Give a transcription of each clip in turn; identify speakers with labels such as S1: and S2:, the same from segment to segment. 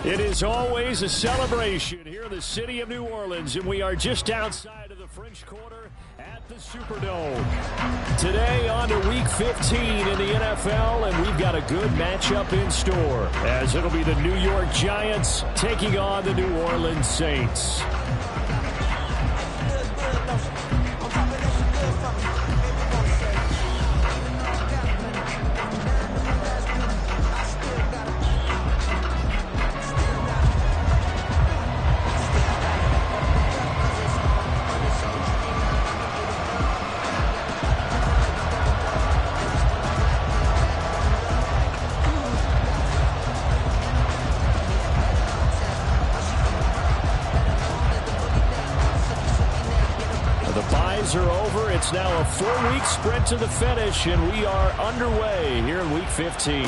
S1: It is always a celebration here in the city of New Orleans, and we are just outside of the French Quarter at the Superdome. Today on to Week 15 in the NFL, and we've got a good matchup in store, as it'll be the New York Giants taking on the New Orleans Saints. Are over. It's now a 4-week sprint to the finish, and we are underway here in Week 15.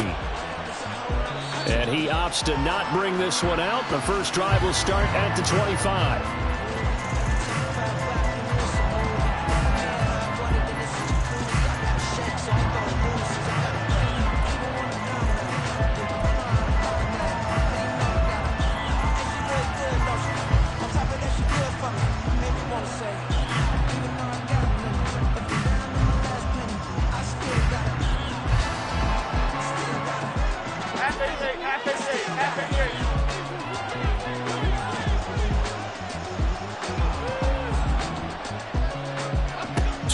S1: And he opts to not bring this one out. The first drive will start at the 25.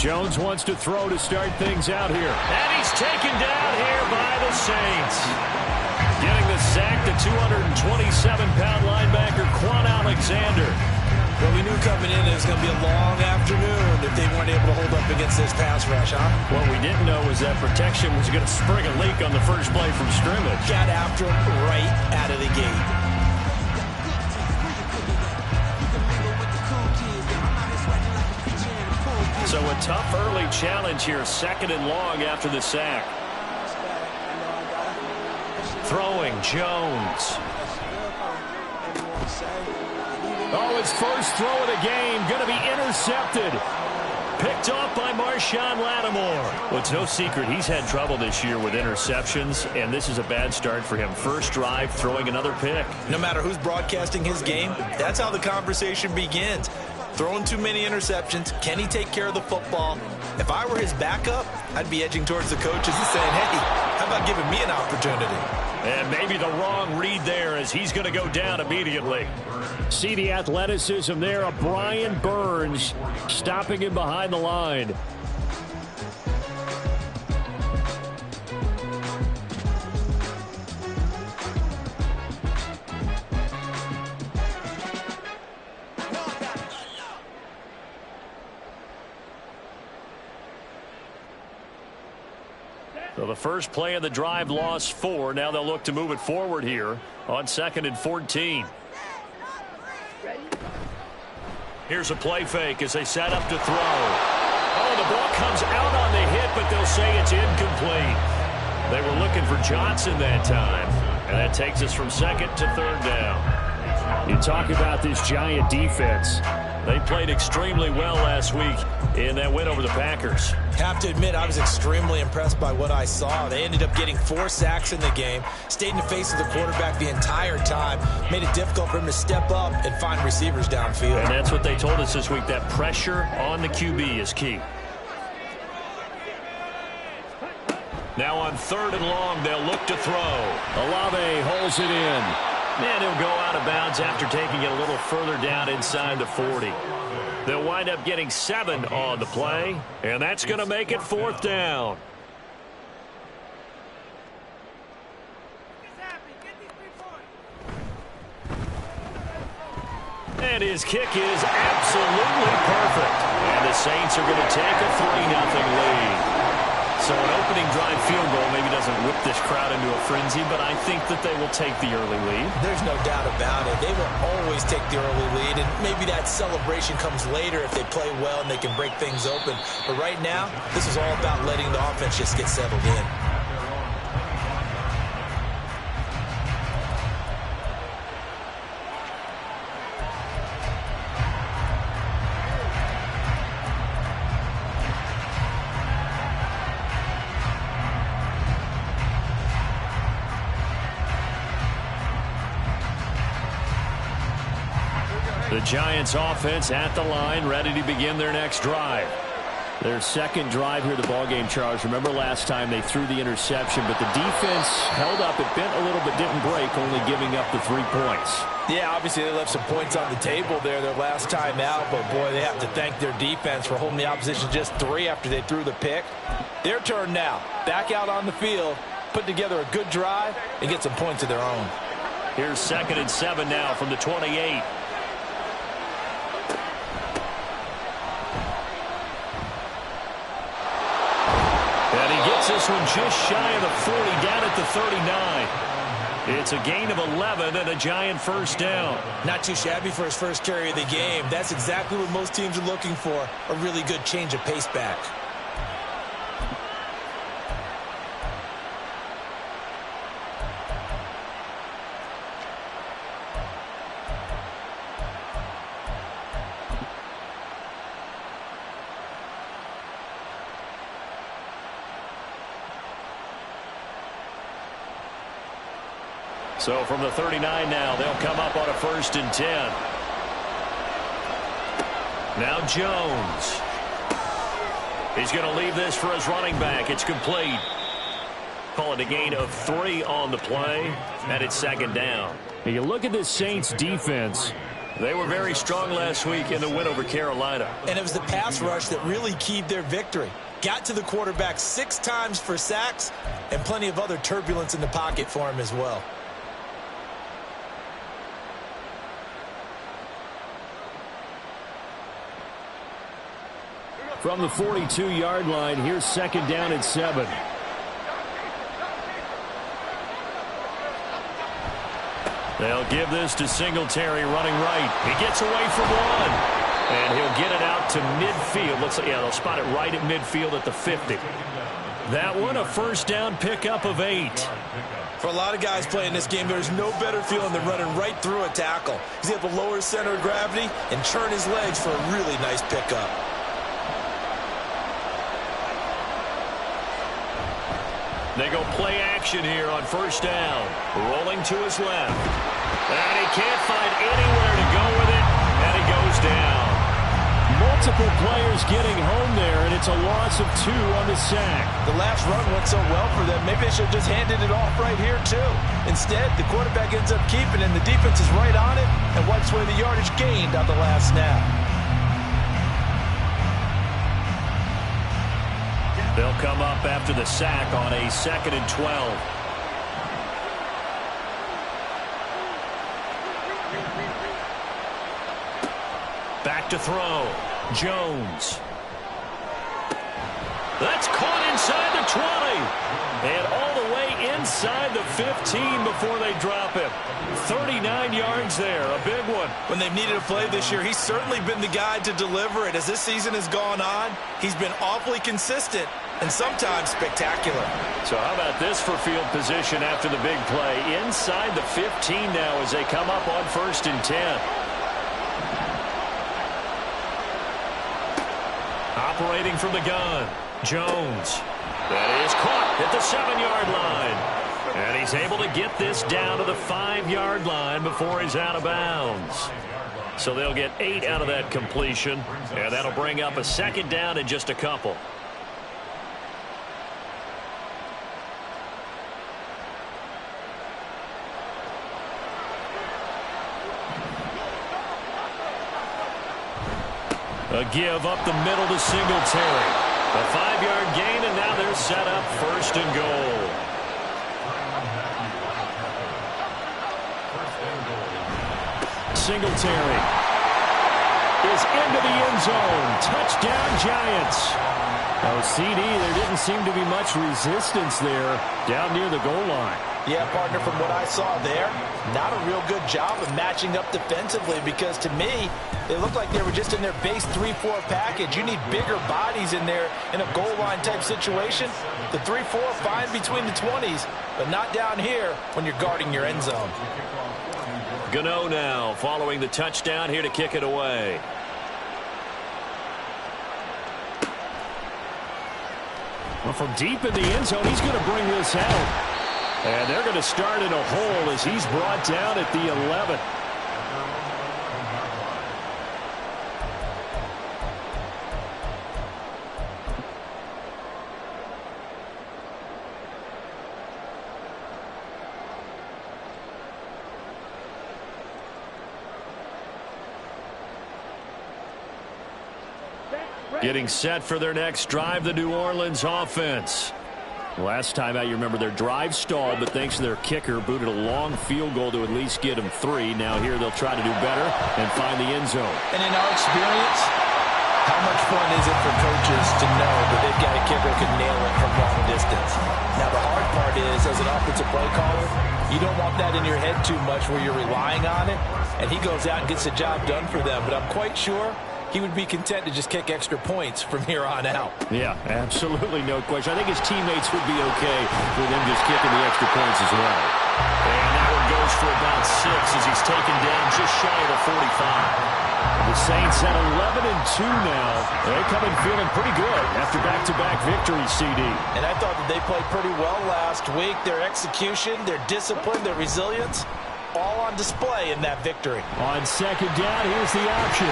S1: Jones wants to throw to start things out here. And he's taken down here by the Saints. Getting the sack, the 227-pound linebacker, Quan Alexander.
S2: Well, we knew coming in it was going to be a long afternoon if they weren't able to hold up against this pass rush, huh?
S1: What we didn't know was that protection was going to spring a leak on the first play from scrimmage.
S2: Got after him right out of the gate.
S1: So a tough early challenge here, 2nd and long after the sack. Throwing, Jones. Oh, his first throw of the game, going to be intercepted. Picked off by Marshawn Lattimore. Well, it's no secret he's had trouble this year with interceptions, and this is a bad start for him. First drive, throwing another pick.
S2: No matter who's broadcasting his game, that's how the conversation begins. Throwing too many interceptions. Can he take care of the football? If I were his backup, I'd be edging towards the coaches and saying, hey, how about giving me an opportunity?
S1: And maybe the wrong read there, as he's going to go down immediately. See the athleticism there of Brian Burns stopping him behind the line. So the first play of the drive lost 4. Now they'll look to move it forward here on 2nd and 14. Here's a play fake as they set up to throw. Oh, the ball comes out on the hit, but they'll say it's incomplete. They were looking for Johnson that time, and that takes us from 2nd to 3rd down. You talk about this Giant defense. They played extremely well last week in that win over the Packers.
S2: Have to admit, I was extremely impressed by what I saw. They ended up getting 4 sacks in the game, stayed in the face of the quarterback the entire time, made it difficult for him to step up and find receivers downfield.
S1: And that's what they told us this week, that pressure on the QB is key. Now on 3rd and long, they'll look to throw. Olave holds it in. And he'll go out of bounds after taking it a little further down inside the 40. They'll wind up getting 7 on the play, and that's going to make it 4th down. And his kick is absolutely perfect. And the Saints are going to take a 3-0 lead. So an opening drive field goal maybe doesn't whip this crowd into a frenzy, but I think that they will take the early lead.
S2: There's no doubt about it. They will always take the early lead, and maybe that celebration comes later if they play well and they can break things open. But right now, this is all about letting the offense just get settled in.
S1: Giants offense at the line, ready to begin their next drive.
S3: Their second drive here, the ballgame, Charles. Remember last time they threw the interception, but the defense held up. It bent a little but didn't break, only giving up the 3 points.
S2: Yeah, obviously they left some points on the table there their last time out, but boy, they have to thank their defense for holding the opposition just 3 after they threw the pick. Their turn now. Back out on the field, put together a good drive, and get some points of their own.
S1: Here's 2nd and 7 now from the 28. And he gets this one just shy of the 40, down at the 39. It's a gain of 11 and a Giant first down.
S2: Not too shabby for his first carry of the game. That's exactly what most teams are looking for, a really good change of pace back.
S1: So from the 39 now, they'll come up on a 1st and 10. Now Jones. He's going to leave this for his running back. It's complete. Call it a gain of 3 on the play, and it's 2nd down.
S3: And you look at this Saints defense.
S1: They were very strong last week in the win over Carolina.
S2: And it was the pass rush that really keyed their victory. Got to the quarterback 6 times for sacks, and plenty of other turbulence in the pocket for him as well.
S3: From the 42-yard line, here's 2nd down and 7.
S1: They'll give this to Singletary running right. He gets away from one. And he'll get it out to midfield. Looks like, yeah, they'll spot it right at midfield at the 50. That one, a first down pickup of 8.
S2: For a lot of guys playing this game, there's no better feeling than running right through a tackle. He's able to lower his center of gravity and churn his legs for a really nice pickup.
S1: They go play action here on 1st down. Rolling to his left. And he can't find anywhere to go with it, and he goes down.
S3: Multiple players getting home there, and it's a loss of 2 on the sack.
S2: The last run went so well for them, maybe they should have just handed it off right here, too. Instead, the quarterback ends up keeping it, and the defense is right on it and wipes away the yardage gained on the last snap.
S1: They'll come up after the sack on a 2nd and 12. Back to throw. Jones. That's caught inside the 20. And all the way inside the 15 before they drop him. 39 yards there, a big one.
S2: When they've needed a play this year, he's certainly been the guy to deliver it. As this season has gone on, he's been awfully consistent and sometimes spectacular.
S1: So how about this for field position after the big play? Inside the 15 now as they come up on 1st and 10. Operating from the gun, Jones. That is caught at the 7-yard line. And he's able to get this down to the 5-yard line before he's out of bounds. So they'll get 8 out of that completion, and that'll bring up a 2nd down in just a couple. A give up the middle to Singletary. A 5-yard gain, and now they're set up 1st and goal. Singletary is into the end zone. Touchdown, Giants.
S3: Oh, CD, there didn't seem to be much resistance there down near the goal line.
S2: Yeah, partner, from what I saw there, not a real good job of matching up defensively because to me, they looked like they were just in their base 3-4 package. You need bigger bodies in there in a goal line type situation. The 3-4 fine between the 20s, but not down here when you're guarding your end zone.
S1: Gano now following the touchdown here to kick it away.
S3: Well, from deep in the end zone, he's going to bring this out.
S1: And they're going to start in a hole as he's brought down at the 11. Getting set for their next drive, the New Orleans offense. Last time out, you remember their drive stalled, but thanks to their kicker, booted a long field goal to at least get them 3. Now here they'll try to do better and find the end zone.
S2: And in our experience, how much fun is it for coaches to know that they've got a kicker who can nail it from long distance? Now the hard part is, as an offensive play caller, you don't want that in your head too much where you're relying on it, and he goes out and gets the job done for them. But I'm quite sure he would be content to just kick extra points from here on out.
S3: Yeah, absolutely no question. I think his teammates would be okay with him just kicking the extra points as well.
S1: And that one goes for about 6 as he's taken down just shy of the 45.
S3: The Saints at 11-2 now. They come in feeling pretty good after back-to-back victories, CD.
S2: And I thought that they played pretty well last week. Their execution, their discipline, their resilience, all on display in that victory.
S3: On second down, here's the option.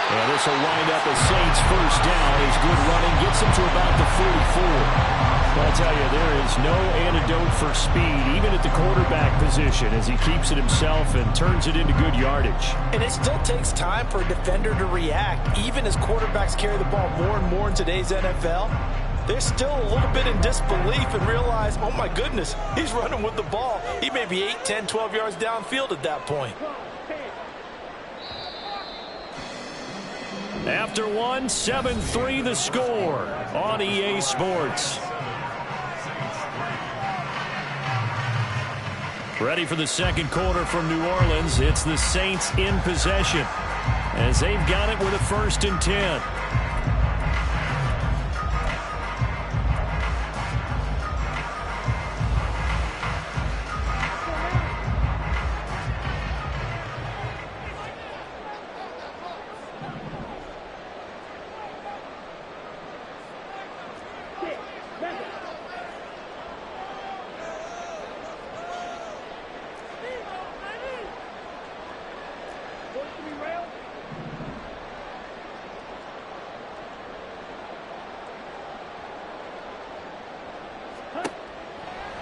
S3: And this will wind up a Saints first down. His good running gets him to about the 44. I'll tell you, there is no antidote for speed, even at the quarterback position, as he keeps it himself and turns it into good yardage.
S2: And it still takes time for a defender to react. Even as quarterbacks carry the ball more and more in today's NFL, they're still a little bit in disbelief and realize, oh my goodness, he's running with the ball. He may be 8, 10, 12 yards downfield at that point.
S1: After one, 7-3 the score on EA Sports. Ready for the second quarter from New Orleans. It's the Saints in possession as they've got it with a 1st and 10.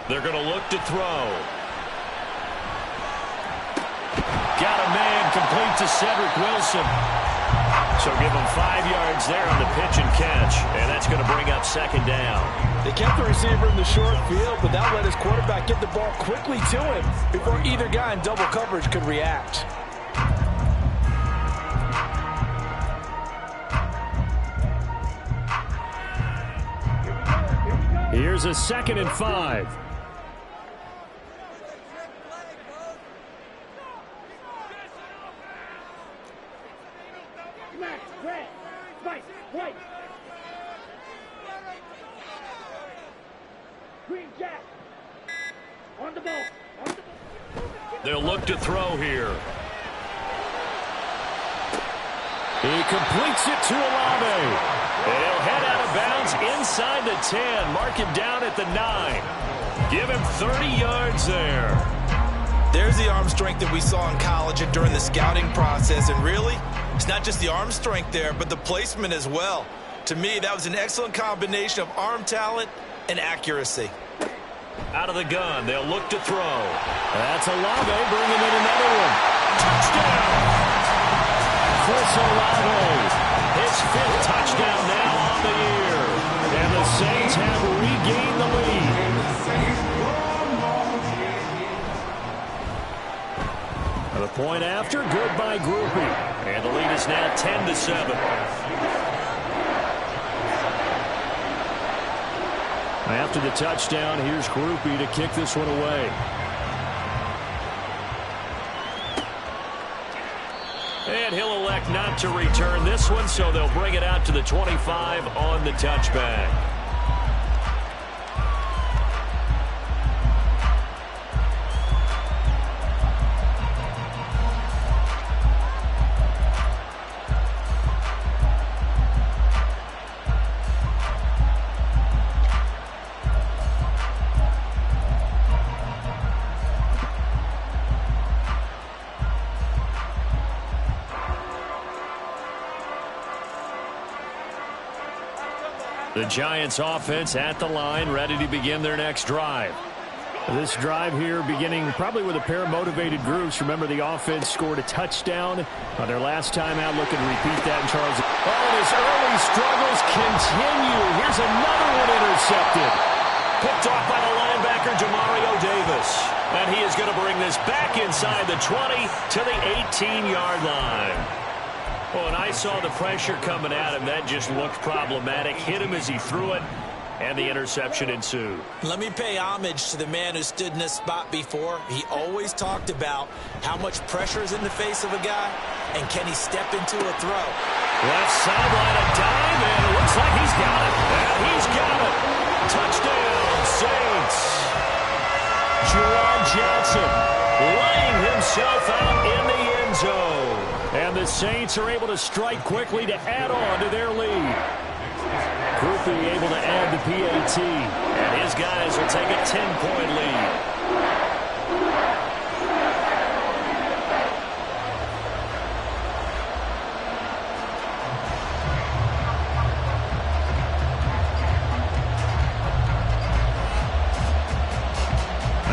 S1: They're going to look to throw. Got a man complete to Cedric Wilson. So give him 5 yards there on the pitch and catch. And that's going to bring up 2nd down.
S2: They kept the receiver in the short field, but that let his quarterback get the ball quickly to him before either guy in double coverage could react.
S3: Here's a 2nd and 5.
S1: They'll look to throw here.
S3: He completes it to Olave.
S1: And he'll head out of bounds inside the 10. Mark him down at the 9. Give him 30 yards there.
S2: There's the arm strength that we saw in college and during the scouting process. And really, it's not just the arm strength there, but the placement as well. To me, that was an excellent combination of arm talent and accuracy.
S1: Out of the gun, they'll look to throw.
S3: That's Olave bringing in another one.
S1: Touchdown!
S3: Chris Olave.
S1: His 5th touchdown now on the year.
S3: And the Saints have regained the lead. The point after, good by Groupie.
S1: And the lead is now 10-7.
S3: After the touchdown, here's Groupie to kick this one away.
S1: And he'll elect not to return this one, so they'll bring it out to the 25 on the touchback. The Giants offense at the line, ready to begin their next drive.
S3: This drive here beginning probably with a pair of motivated groups. Remember, the offense scored a touchdown on their last time out. Looking to repeat that in Charles. Oh, his early struggles continue. Here's another one intercepted.
S1: Picked off by the linebacker, Demario Davis. And he is going to bring this back inside the 20 to the 18-yard line. Well, and I saw the pressure coming at him. That just looked problematic. Hit him as he threw it. And the interception ensued.
S2: Let me pay homage to the man who stood in this spot before. He always talked about how much pressure is in the face of a guy, and can he step into a throw.
S1: Left sideline, a dive, and it looks like he's got it. And he's got it. Touchdown, Saints.
S3: Juwan Johnson
S1: laying himself out in the end zone.
S3: And the Saints are able to strike quickly to add on to their lead. Groupie able to add the PAT.
S1: And his guys will take a 10-point lead.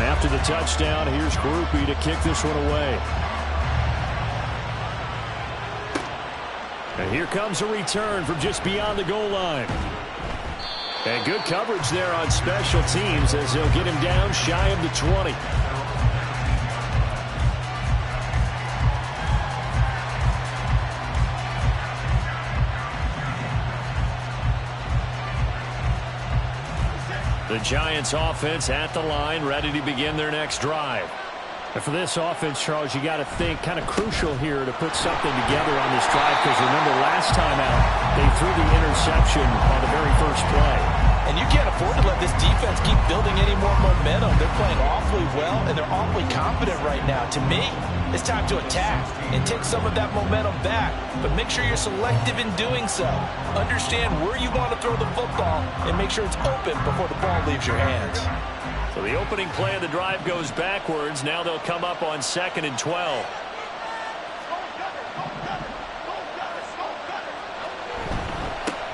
S3: After the touchdown, here's Groupie to kick this one away. And here comes a return from just beyond the goal line. And good coverage there on special teams as they'll get him down shy of the 20. The Giants offense at the line, ready to begin their next drive. And for this offense, Charles, you got to think kind of crucial here to put something together on this drive, because remember last time out, they threw the interception on the very first play.
S2: And you can't afford to let this defense keep building any more momentum. They're playing awfully well, and they're awfully confident right now. To me, it's time to attack and take some of that momentum back. But make sure you're selective in doing so. Understand where you want to throw the football and make sure it's open before the ball leaves your hands.
S1: So the opening play of the drive goes backwards. Now they'll come up on 2nd and 12.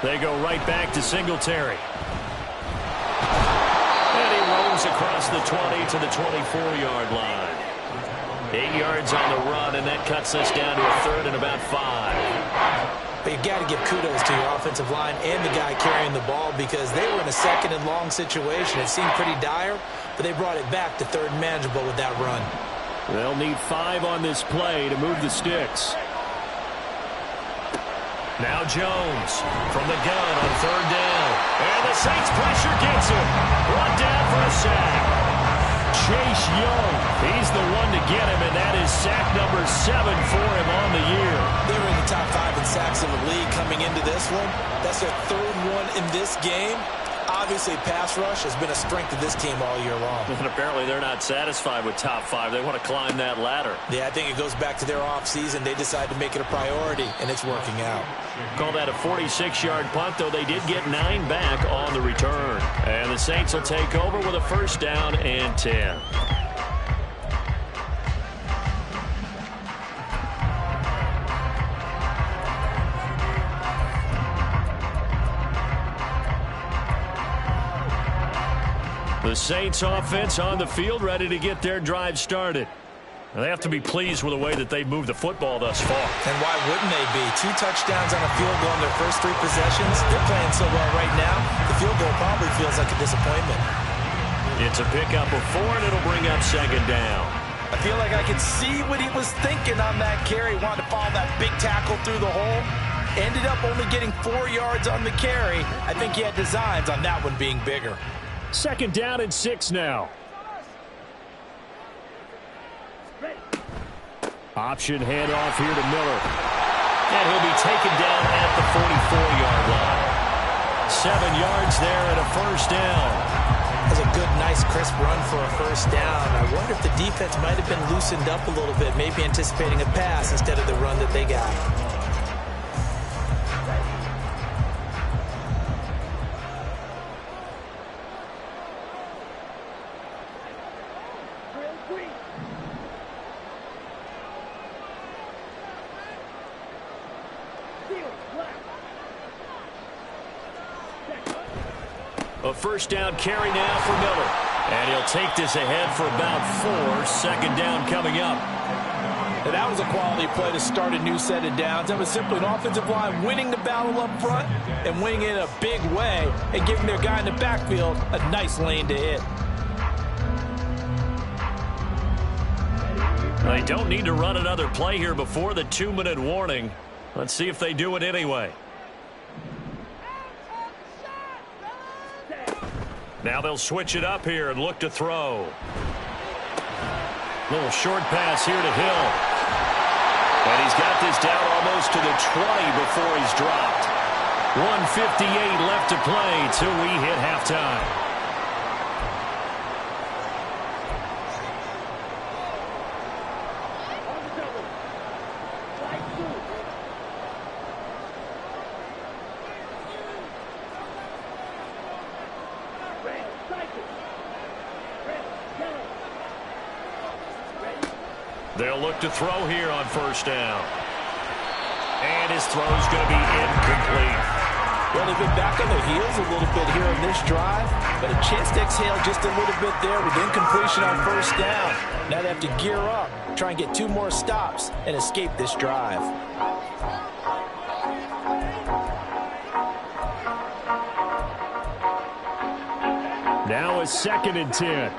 S1: They go right back to Singletary. And he rolls across the 20 to the 24-yard line. 8 yards on the run, and that cuts us down to a 3rd and about 5.
S2: But you got to give kudos to your offensive line and the guy carrying the ball, because they were in a 2nd and long situation. It seemed pretty dire, but they brought it back to 3rd and manageable with that run.
S3: They'll need 5 on this play to move the sticks.
S1: Now Jones from the gun on 3rd down. And the Saints pressure gets him. Run down for a sack.
S3: Chase Young, he's the one to get him, and that is sack number 7 for him on the year.
S2: They were in the top 5 in sacks in the league coming into this one. That's their 3rd one in this game. Obviously, pass rush has been a strength of this team all year long.
S1: And apparently they're not satisfied with top 5. They want to climb that ladder.
S2: Yeah, I think it goes back to their offseason. They decided to make it a priority, and it's working out.
S1: Call that a 46-yard punt, though they did get 9 back on the return. And the Saints will take over with a 1st down and 10. The Saints offense on the field, ready to get their drive started. They have to be pleased with the way that they've moved the football thus far.
S2: And why wouldn't they be? 2 touchdowns on a field goal in their first 3 possessions. They're playing so well right now, the field goal probably feels like a disappointment.
S1: It's a pickup of 4, and it'll bring up 2nd down.
S2: I feel like I could see what he was thinking on that carry. Wanted to follow that big tackle through the hole. Ended up only getting 4 yards on the carry. I think he had designs on that one being bigger.
S3: 2nd down and 6 now. Option handoff here to Miller.
S1: And he'll be taken down at the 44-yard line. 7 yards there and a 1st down.
S2: That's a good, nice, crisp run for a 1st down. I wonder if the defense might have been loosened up a little bit, maybe anticipating a pass instead of the run that they got.
S1: A 1st down carry now for Miller. And he'll take this ahead for about 4. Second down coming up.
S2: And that was a quality play to start a new set of downs. That was simply an offensive line winning the battle up front and winning it in a big way and giving their guy in the backfield a nice lane to hit.
S1: They don't need to run another play here before the 2-minute warning. Let's see if they do it anyway. Now they'll switch it up here and look to throw. Little short pass here to Hill. And he's got this down almost to the 20 before he's dropped. 1:58 left to play till we hit halftime. They'll look to throw here on first down. And his throw's going to be incomplete.
S2: Well, they've been back on their heels a little bit here on this drive, but a chance to exhale just a little bit there with incompletion on first down. Now they have to gear up, try and get 2 more stops, and escape this drive.
S3: Now a 2nd and 10.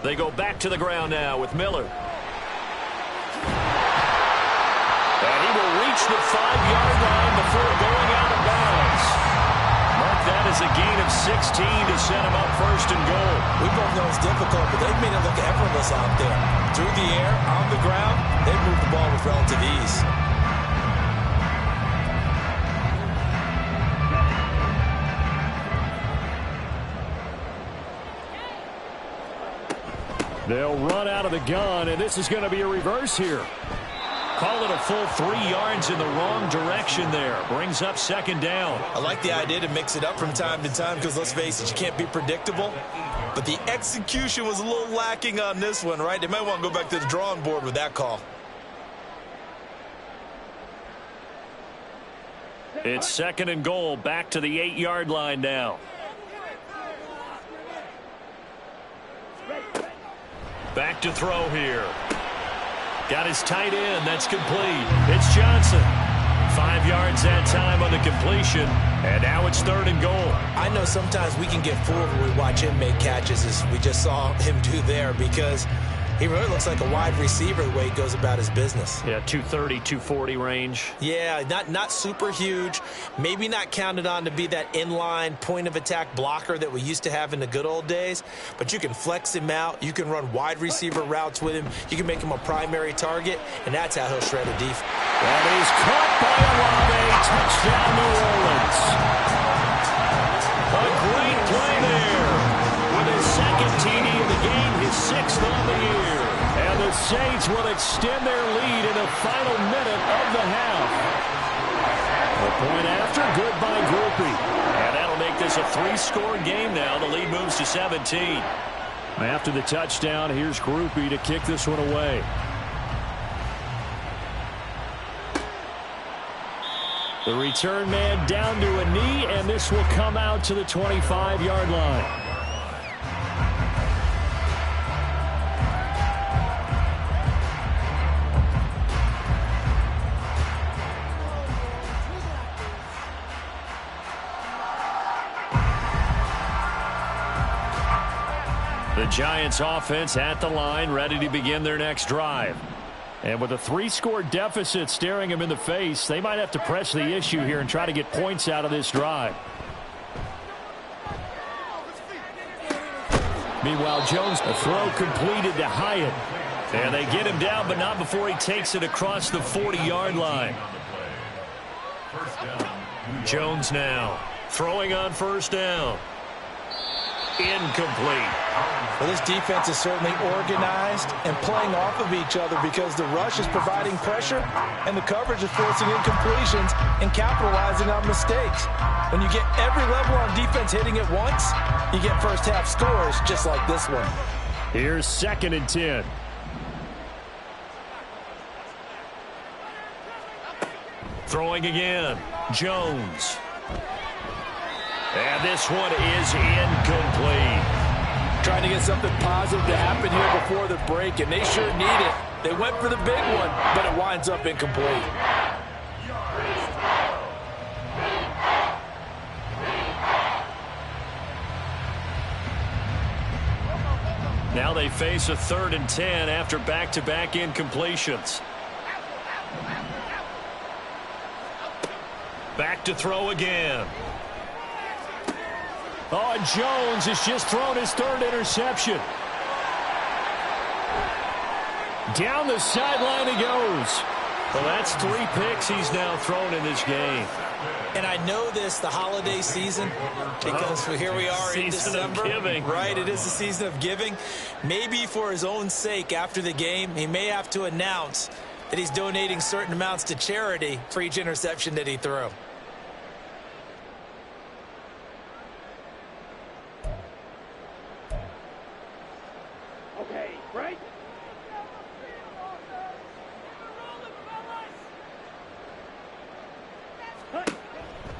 S1: They go back to the ground now with Miller. And he will reach the 5-yard line before going out of bounds. Mark that as a gain of 16 to set him up first and goal.
S2: We both know it's difficult, but they've made it look effortless out there. Through the air, on the ground, they've moved the ball with relative ease.
S3: They'll run out of the gun, and this is going to be a reverse here.
S1: Call it a full 3 yards in the wrong direction there. Brings up second down.
S2: I like the idea to mix it up from time to time because, let's face it, you can't be predictable. But the execution was a little lacking on this one, right? They might want to go back to the drawing board with that call.
S1: It's second and goal, back to the 8-yard line now. Back to throw here. Got his tight end. That's complete. It's Johnson. 5 yards that time on the completion. And now it's third and goal.
S2: I know sometimes we can get fooled when we watch him make catches, as we just saw him do there, because he really looks like a wide receiver the way he goes about his business.
S1: Yeah, 230, 240 range.
S2: Yeah, not super huge. Maybe not counted on to be that inline point-of-attack blocker that we used to have in the good old days. But you can flex him out. You can run wide receiver routes with him. You can make him a primary target, and that's how he'll shred a defense.
S3: And he's caught by Olave. Touchdown, New Orleans.
S1: A great play there. With his second TD of the game, his 6th on the year.
S3: And the Saints will extend their lead in the final minute of the half. A point after, good by Groupie.
S1: And that'll make this a 3-score game now. The lead moves to 17.
S3: After the touchdown, here's Groupie to kick this one away. The return man down to a knee, and this will come out to the 25-yard line.
S1: The Giants offense at the line, ready to begin their next drive.
S3: And with a 3-score deficit staring him in the face, they might have to press the issue here and try to get points out of this drive. Meanwhile, Jones, a throw completed to Hyatt.
S1: And they get him down, but not before he takes it across the 40-yard line. Jones now throwing on first down. Incomplete.
S2: Well, this defense is certainly organized and playing off of each other because the rush is providing pressure and the coverage is forcing incompletions and capitalizing on mistakes. When you get every level on defense hitting at once, you get first half scores just like this one.
S3: Here's 2nd and 10.
S1: Throwing again. Jones. And this one is incomplete.
S2: Trying to get something positive to happen here before the break, and they sure need it. They went for the big one, but it winds up incomplete.
S1: Now they face a 3rd and 10 after back-to-back incompletions. Back to throw again.
S3: Oh, and Jones has just thrown his 3rd interception. Down the sideline he goes.
S1: Well, that's 3 picks he's now thrown in this game.
S2: And I know this, the holiday season, because here we are in December.
S1: Season of giving.
S2: Right, it is the season of giving. Maybe for his own sake after the game, he may have to announce that he's donating certain amounts to charity for each interception that he threw.
S4: Okay, right?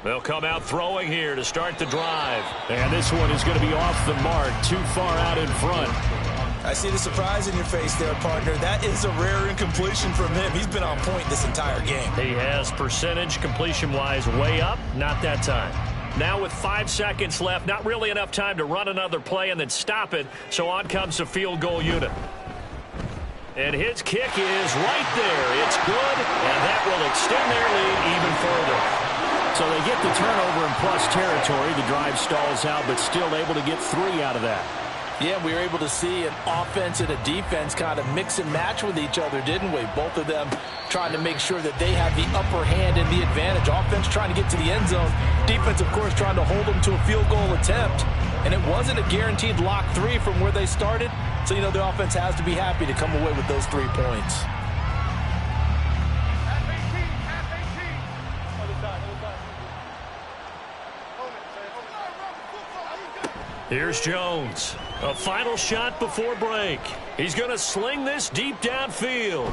S1: They'll come out throwing here to start the drive.
S3: And this one is going to be off the mark, too far out in front.
S2: I see the surprise in your face there, partner. That is a rare incompletion from him. He's been on point this entire game.
S1: He has percentage completion-wise way up, not that time. Now with 5 seconds left, not really enough time to run another play and then stop it, so on comes the field goal unit. And his kick is right there. It's good, and that will extend their lead even further.
S3: So they get the turnover in plus territory. The drive stalls out, but still able to get 3 out of that.
S2: Yeah, we were able to see an offense and a defense kind of mix and match with each other, didn't we? Both of them trying to make sure that they have the upper hand and the advantage. Offense trying to get to the end zone. Defense, of course, trying to hold them to a field goal attempt. And it wasn't a guaranteed lock 3 from where they started. So, you know, the offense has to be happy to come away with those 3 points.
S1: Here's Jones. A final shot before break. He's going to sling this deep downfield.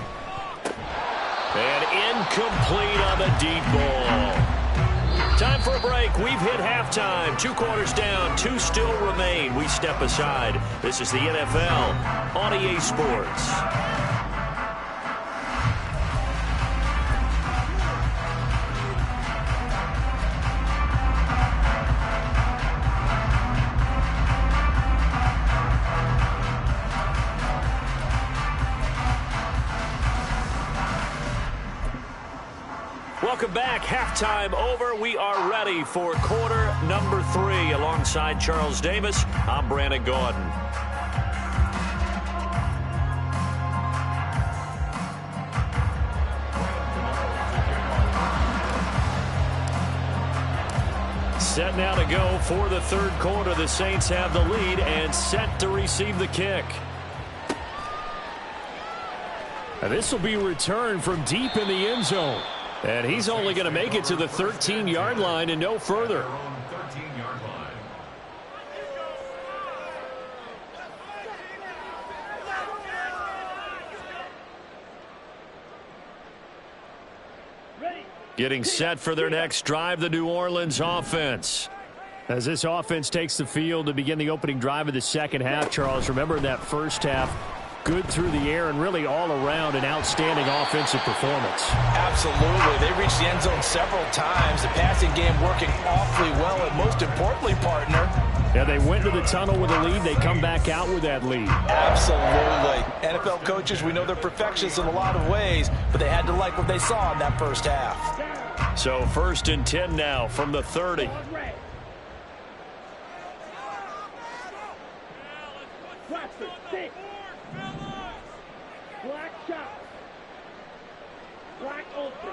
S1: And incomplete on the deep ball. Time for a break. We've hit halftime. 2 quarters down. 2 still remain. We step aside. This is the NFL on EA Sports. Welcome back. Halftime over. We are ready for quarter number 3. Alongside Charles Davis, I'm Brandon Gordon. Set now to go for the 3rd quarter. The Saints have the lead and set to receive the kick.
S3: And this will be returned from deep in the end zone. And he's only going to make it to the 13-yard line and no further.
S1: Getting set for their next drive, the New Orleans offense.
S3: As this offense takes the field to begin the opening drive of the second half, Charles, remember in that first half, good through the air and really all around an outstanding offensive performance.
S2: Absolutely. They reached the end zone several times. The passing game working awfully well, and most importantly, partner,
S3: yeah, they went to the tunnel with a lead. They come back out with that lead.
S2: Absolutely. NFL coaches, we know they're perfectionists in a lot of ways, but they had to like what they saw in that first half.
S1: So 1st and 10 now from the 30.
S4: Black shot. Black open.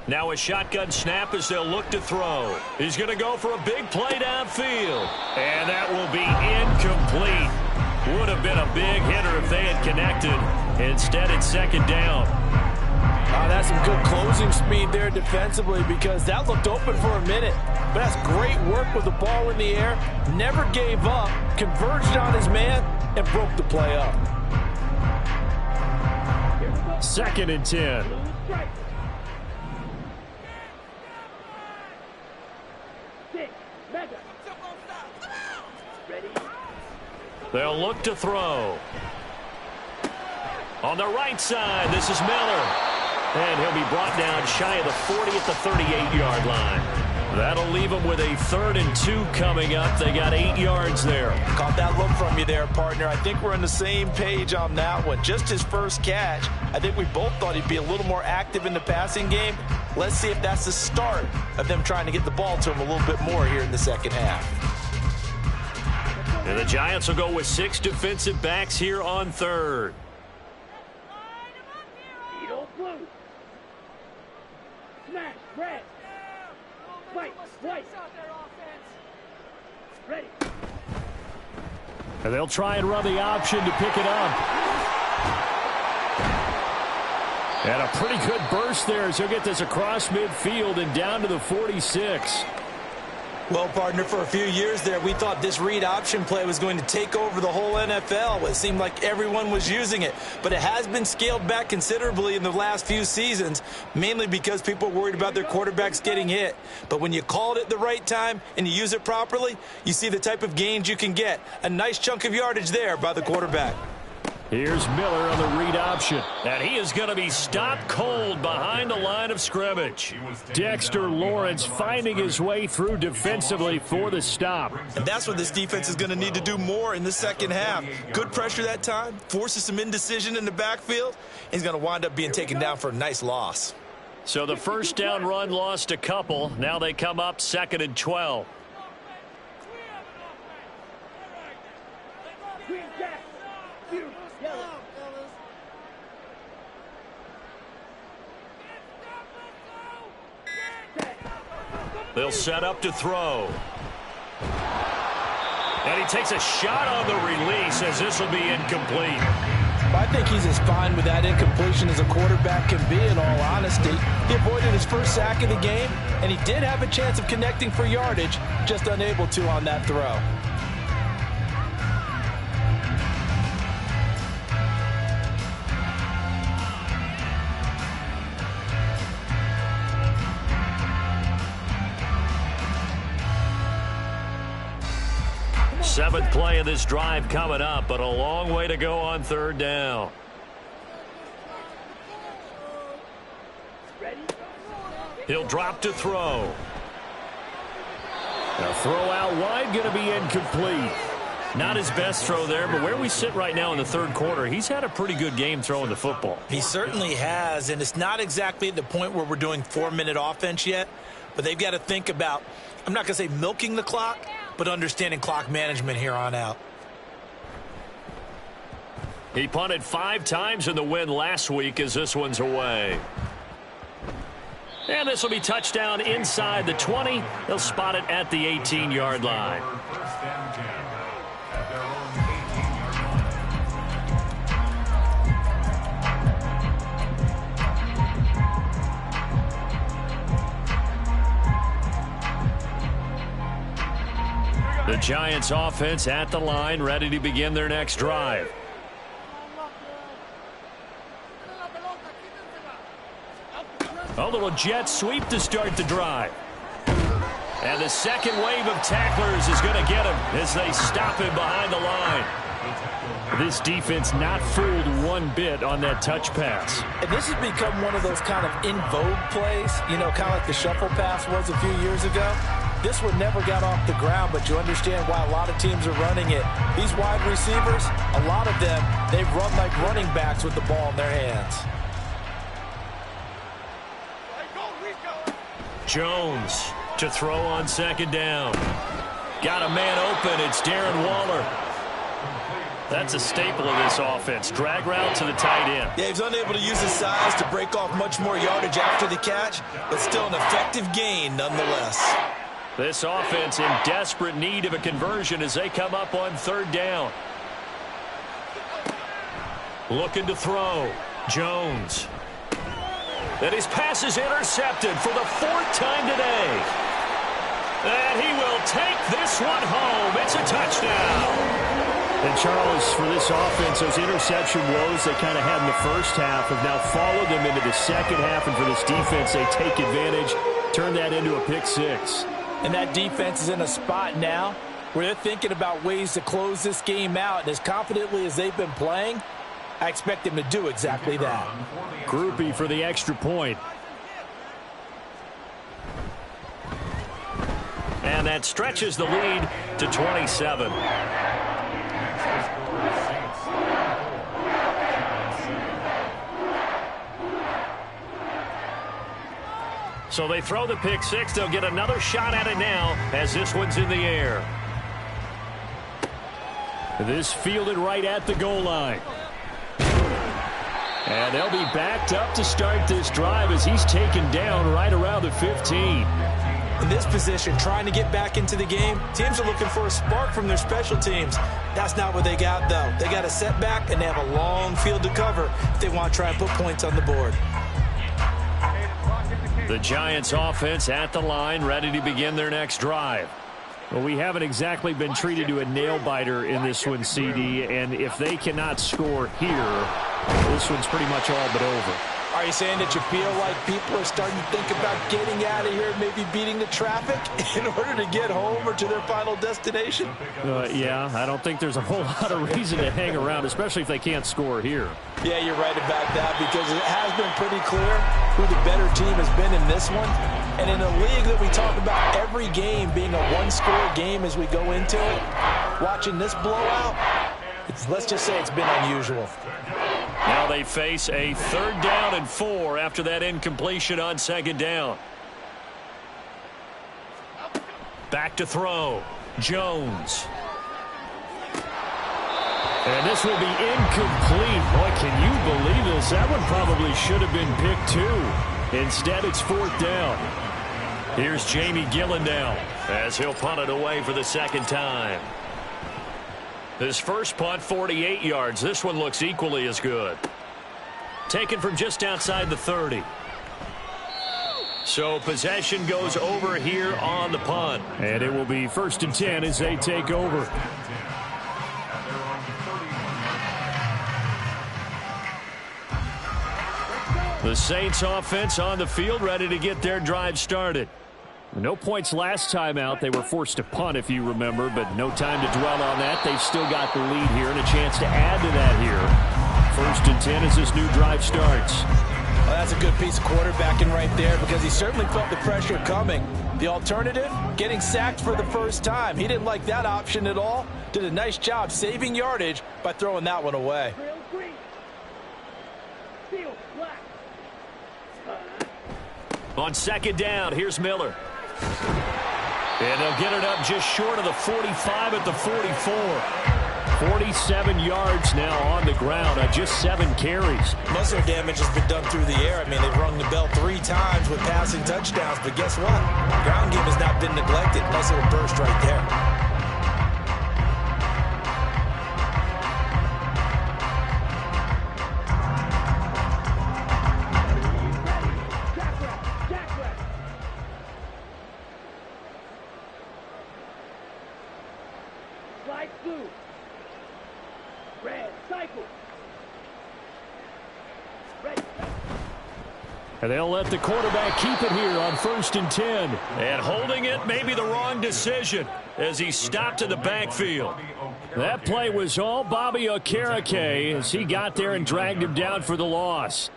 S1: Now a shotgun snap as they'll look to throw. He's going to go for a big play downfield. And that will be incomplete. Would have been a big hitter if they had connected. Instead, it's 2nd down.
S2: That's some good closing speed there defensively, because that looked open for a minute. But that's great work with the ball in the air. Never gave up, converged on his man, and broke the play up.
S4: Here we go.
S3: 2nd and 10.
S1: They'll look to throw. On the right side, this is Miller. And he'll be brought down shy of the 40 at the 38-yard line. That'll leave them with a 3rd and 2 coming up. They got 8 yards there.
S2: Caught that look from you there, partner. I think we're on the same page on that one. Just his first catch. I think we both thought he'd be a little more active in the passing game. Let's see if that's the start of them trying to get the ball to him a little bit more here in the second half.
S1: And the Giants will go with 6 defensive backs here on 3rd.
S4: Smash, red. White. Ready.
S3: And they'll try and run the option to pick it up. And a pretty good burst there as he'll get this across midfield and down to the 46.
S2: Well, partner, for a few years there, we thought this read option play was going to take over the whole NFL. It seemed like everyone was using it. But it has been scaled back considerably in the last few seasons, mainly because people are worried about their quarterbacks getting hit. But when you call it at the right time and you use it properly, you see the type of gains you can get. A nice chunk of yardage there by the quarterback.
S3: Here's Miller on the read option.
S1: And he is going to be stopped cold behind the line of scrimmage.
S3: Dexter Lawrence finding his way through defensively for the stop.
S2: And that's what this defense is going to need to do more in the second half. Good pressure that time, forces some indecision in the backfield. He's going to wind up being taken down for a nice loss.
S1: So the first down run lost a couple. Now they come up 2nd and 12. They'll set up to throw. And he takes a shot on the release as this will be incomplete.
S2: I think he's as fine with that incompletion as a quarterback can be, in all honesty. He avoided his first sack of the game, and he did have a chance of connecting for yardage, just unable to on that throw.
S1: Seventh play of this drive coming up, but a long way to go on 3rd down. He'll drop to throw.
S3: A throw out wide, going to be incomplete.
S1: Not his best throw there, but where we sit right now in the 3rd quarter, he's had a pretty good game throwing the football.
S2: He certainly has, and it's not exactly at the point where we're doing 4-minute offense yet, but they've got to think about, I'm not going to say milking the clock, but understanding clock management here on out.
S1: He punted 5 times in the win last week as this one's away. And this will be touchdown inside the 20. They'll spot it at the 18-yard line. The Giants offense at the line, ready to begin their next drive. A little jet sweep to start the drive. And the second wave of tacklers is going to get him as they stop him behind the line.
S3: This defense not fooled one bit on that touch pass.
S2: And this has become one of those kind of in vogue plays, you know, kind of like the shuffle pass was a few years ago. This one never got off the ground, but you understand why a lot of teams are running it. These wide receivers, a lot of them, they run like running backs with the ball in their hands.
S1: Jones to throw on 2nd down. Got a man open. It's Darren Waller. That's a staple of this offense. Drag route to the tight end.
S2: Yeah, he's unable to use his size to break off much more yardage after the catch, but still an effective gain nonetheless.
S1: This offense in desperate need of a conversion as they come up on 3rd down. Looking to throw. Jones. And his pass is intercepted for the 4th time today. And he will take this one home. It's a touchdown.
S3: And Charles, for this offense, those interception woes they kind of had in the first half have now followed them into the second half. And for this defense, they take advantage, turn that into a pick six.
S2: And that defense is in a spot now where they're thinking about ways to close this game out. And as confidently as they've been playing, I expect them to do exactly that.
S3: Groupie for the extra point.
S1: And that stretches the lead to 27. So they throw the pick six. They'll get another shot at it now as this one's in the air.
S3: This fielded right at the goal line. And they'll be backed up to start this drive as he's taken down right around the 15.
S2: In this position, trying to get back into the game, teams are looking for a spark from their special teams. That's not what they got, though. They got a setback, and they have a long field to cover if they want to try and put points on the board.
S1: The Giants offense at the line, ready to begin their next drive.
S3: Well, we haven't exactly been treated to a nail-biter in this one, CD, and if they cannot score here, this one's pretty much all but over.
S2: Are you saying that you feel like people are starting to think about getting out of here, maybe beating the traffic in order to get home or to their final destination?
S3: Yeah, I don't think there's a whole lot of reason to hang around, especially if they can't score here.
S2: Yeah, you're right about that because it has been pretty clear who the better team has been in this one. And in a league that we talk about every game being a one-score game as we go into it, watching this blowout, let's just say it's been unusual.
S1: Now they face a 3rd down and 4 after that incompletion on 2nd down. Back to throw. Jones.
S3: And this will be incomplete. Boy, can you believe this? That one probably should have been picked too. Instead, it's 4th down.
S1: Here's Jamie Gillen now as he'll punt it away for the 2nd time. His first punt, 48 yards. This one looks equally as good. Taken from just outside the 30. So possession goes over here on the punt.
S3: And it will be 1st and 10 as they take over.
S1: The Saints offense on the field, ready to get their drive started.
S3: No points last time out. They were forced to punt, if you remember, but no time to dwell on that. They've still got the lead here and a chance to add to that here. 1st and 10 as this new drive starts.
S2: Well, that's a good piece of quarterbacking right there because he certainly felt the pressure coming. The alternative, getting sacked for the first time. He didn't like that option at all. Did a nice job saving yardage by throwing that one away.
S1: On 2nd down, here's Miller. And they'll get it up just short of the 45 at the 44.
S3: 47 yards now on the ground on just 7 carries.
S2: Most of their damage has been done through the air. I mean, they've rung the bell 3 times with passing touchdowns, but guess what? Ground game has not been neglected. Nice little burst right there.
S3: And they'll let the quarterback keep it here on 1st and 10.
S1: And holding it may be the wrong decision as he stopped in the backfield.
S3: That play was all Bobby Okereke as he got there and dragged him down for the loss.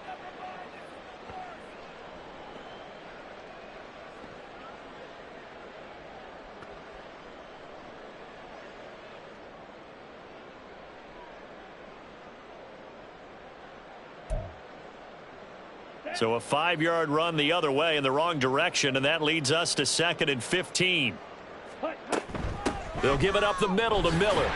S1: So a 5-yard run the other way in the wrong direction, and that leads us to 2nd and 15. They'll give it up the middle to Miller.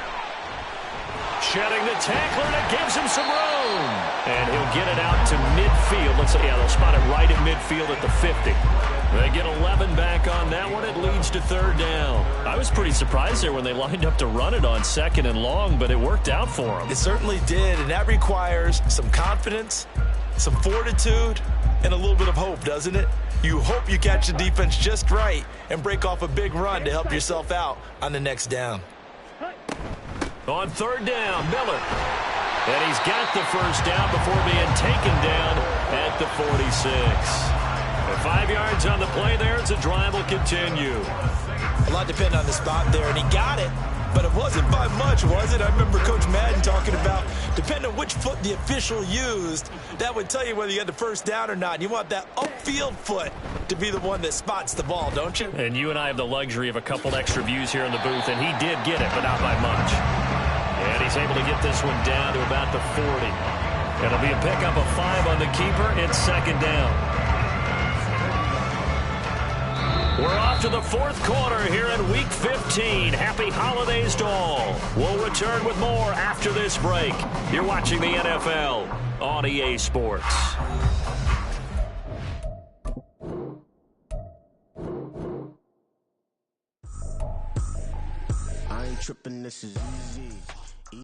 S1: Shedding the tackler, and it gives him some room. And he'll get it out to midfield. They'll spot it right in midfield at the 50. They get 11 back on that one. It leads to 3rd down. I was pretty surprised there when they lined up to run it on 2nd and long, but it worked out for them.
S2: It certainly did, and that requires some confidence, some fortitude, and a little bit of hope, doesn't it? You hope you catch the defense just right and break off a big run to help yourself out on the next down.
S1: On third down, Miller. And he's got the first down before being taken down at the 46. And 5 yards on the play there as the drive will continue.
S2: A lot depended on the spot there, and he got it. But it wasn't by much, was it? I remember Coach Madden talking about, depending on which foot the official used, that would tell you whether you had the first down or not. And you want that upfield foot to be the one that spots the ball, don't you?
S1: And you and I have the luxury of a couple extra views here in the booth, and he did get it, but not by much. And he's able to get this one down to about the 40. It'll be a pickup of 5 on the keeper. It's second down. We're off to the fourth quarter here in Week 15. Happy holidays to all. We'll return with more after this break. You're watching the NFL on EA Sports.
S5: I ain't tripping, this is easy.